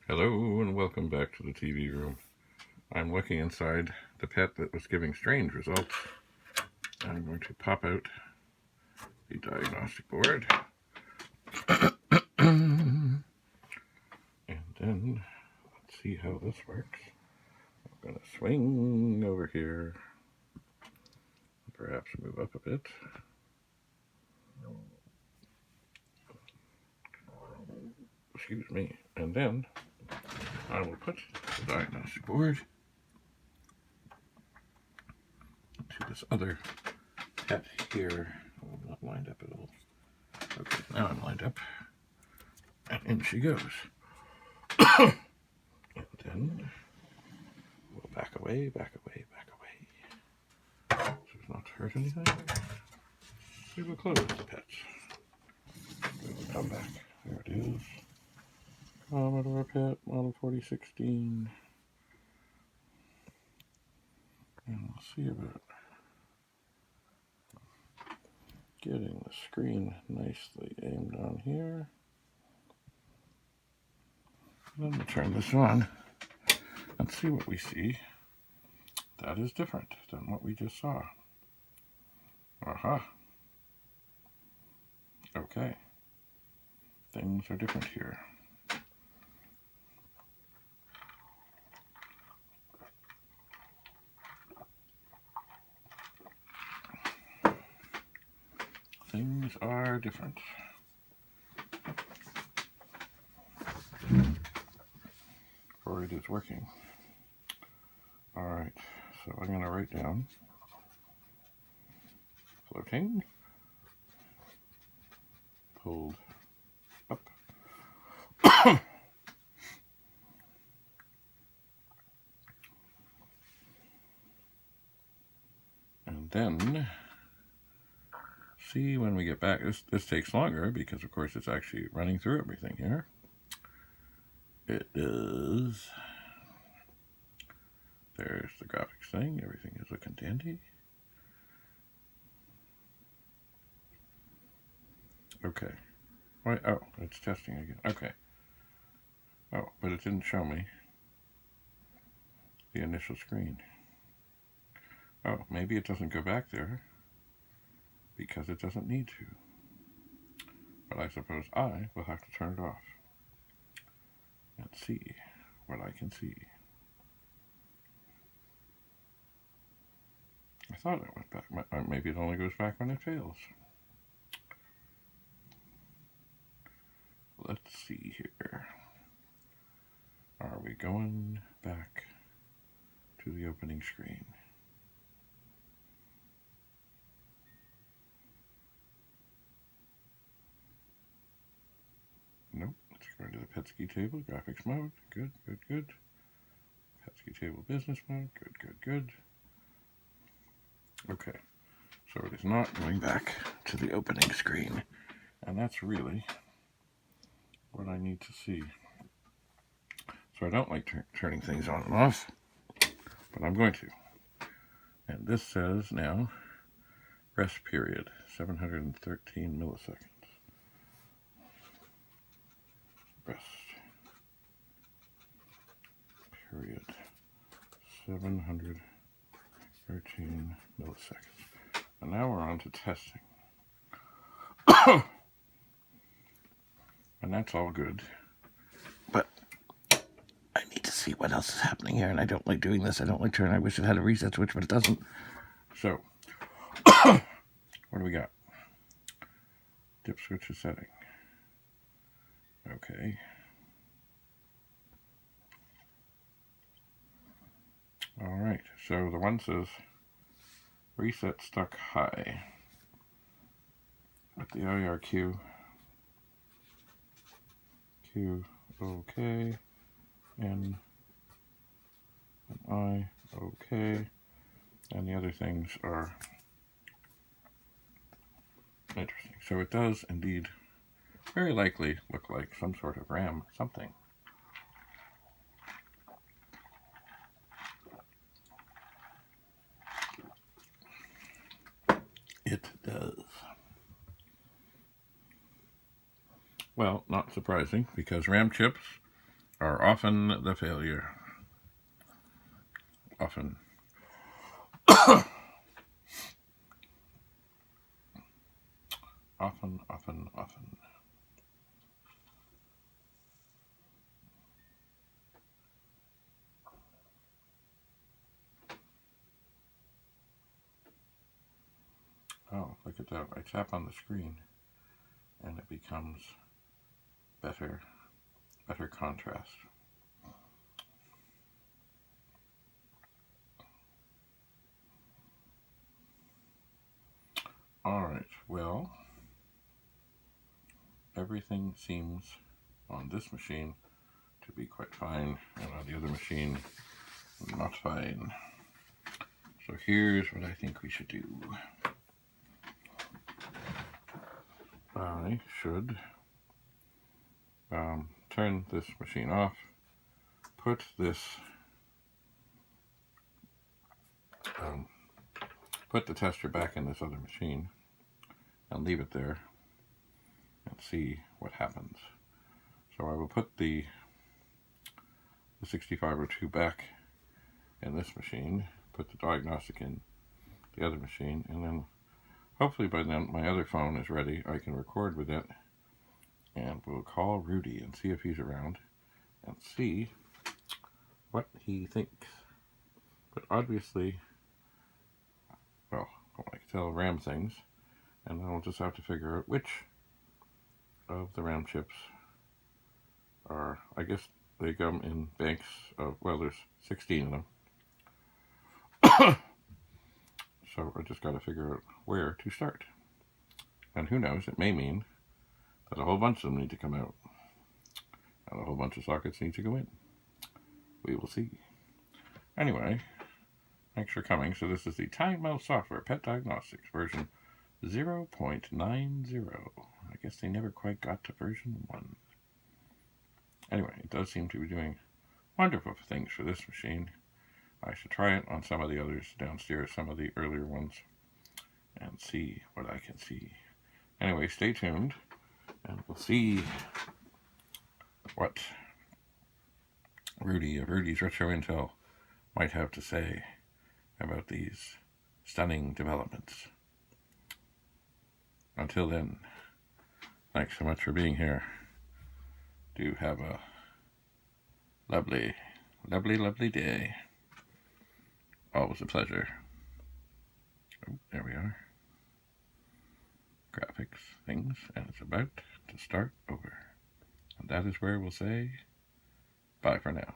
Hello and welcome back to the TV room. I'm looking inside the pet that was giving strange results. I'm going to pop out the diagnostic board. And then let's see how this works. I'm going to swing over here. Perhaps move up a bit. Excuse me. And then I will put the diagnostic board to this other pet here. Oh, I'm not lined up at all. Okay, now I'm lined up. And in she goes. And then we'll back away, back away, back away. So as not to hurt anything. We will close the pets. We will come back. There it is. Commodore pet, model 4016. And we'll see about getting the screen nicely aimed on here. Then we'll turn this on and see what we see that is different than what we just saw. Aha. Okay. Things are different here. Things are different. Or it is working. Alright, so I'm going to write down floating, pulled up, and then see when we get back. This takes longer because, of course, it's actually running through everything here. It is. There's the graphics thing. Everything is looking dandy. Okay. Wait, oh, it's testing again. Okay. Oh, but it didn't show me the initial screen. Oh, maybe it doesn't go back there because it doesn't need to. But I suppose I will have to turn it off and see what I can see. I thought it went back. Maybe it only goes back when it fails. Let's see here. Are we going back to the opening screen? Nope. Let's go to the Petsky table, graphics mode. Good, good, good. Petsky table, business mode. Good, good, good. Okay. So it is not going back to the opening screen. And that's really what I need to see. So I don't like turning things on and off, but I'm going to. And this says now, rest period, 713 milliseconds. Rest period, 713 milliseconds. And now we're on to testing. And that's all good. But I need to see what else is happening here, and I don't like doing this. I don't like turning. I wish it had a reset switch, but it doesn't. So, what do we got? Dip switch is setting. Okay. Alright, so the one says reset stuck high. With the IRQ. Q, OK. N, and I, OK. And the other things are interesting. So it does indeed very likely look like some sort of RAM something. It does. Well, not surprising, because RAM chips are often the failure. Often. Often. Oh, look at that. I tap on the screen and it becomes better contrast. Alright, well, everything seems on this machine to be quite fine, and on the other machine, not fine. So here's what I think we should do. I should turn this machine off, put this, put the tester back in this other machine, and leave it there, and see what happens. So I will put the 6502 back in this machine, put the diagnostic in the other machine, and then hopefully by then my other phone is ready. I can record with it, and we'll call Rudy and see if he's around and see what he thinks. But obviously, well, I can tell RAM things, and then we'll just have to figure out which of the RAM chips are, I guess they come in banks of, well, there's 16 of them. So I just got to figure out where to start. And who knows, it may mean that a whole bunch of them need to come out, and a whole bunch of sockets need to go in. We will see. Anyway, thanks for coming. So this is the Tynemouth software, Pet Diagnostics, version 0.90. I guess they never quite got to version 1. Anyway, it does seem to be doing wonderful things for this machine. I should try it on some of the others downstairs, some of the earlier ones, and see what I can see. Anyway, stay tuned, and we'll see what Rudy of Rudy's Retro Intel might have to say about these stunning developments. Until then, thanks so much for being here. Do have a lovely, lovely, lovely day. Always a pleasure. Oh, there we are. Graphics, things, and it's about to start over. And that is where we'll say bye for now.